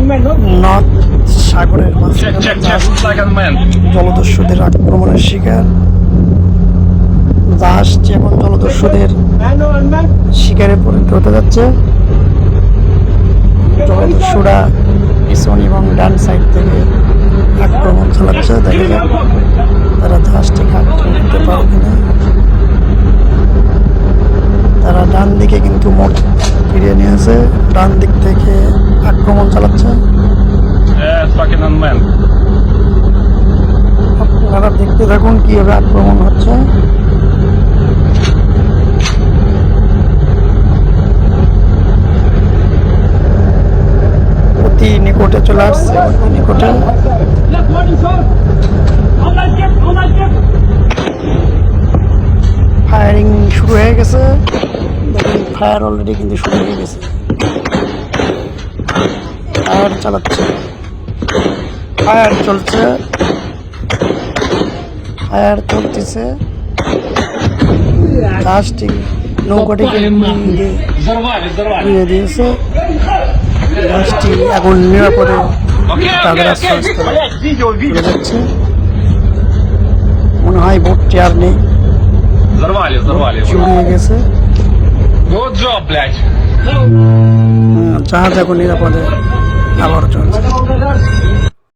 North সাগরের মাঝখানে জলদস্যুদের আক্রমণের শিকার। জাহাজটি এখন জলদস্যুদের শিকারে পরিণত হতে যাচ্ছে। জলদস্যুরা পিছন এবং ডান সাইড থেকে আক্রমণ চালাচ্ছে। দেখা যাক তারা জাহাজটিকে আক্রমণ করতে পারে কিনা। তারা ডান দিকে কিন্তু মোট ফিরিয়ে নিয়েছে, ডান দিক থেকে আক্রমণ চালাচ্ছে। আপনারা দেখতে থাকুন কিভাবে আক্রমণ হচ্ছে। অতি নিকটে চলে আসছে, অতি নিকটে। ফায়ারিং শুরু হয়ে গেছে, দেখুন ফায়ার অলরেডি কিন্তু শুরু হয়ে গেছে। ফায়ার চালাচ্ছে, ফায়ার চলছে, ফায়ার চলতেছে। জাহাজটি নৌকাটিকে উড়িয়ে দিয়েছে। জাহাজটি এখন নিরাপদে তাদের আশ্রয়স্থলে চলে যাচ্ছে। মনে হয় বোটটি আর নেই, চুরিয়ে গেছে। জাহাজ এখন নিরাপদে আবার চলছে।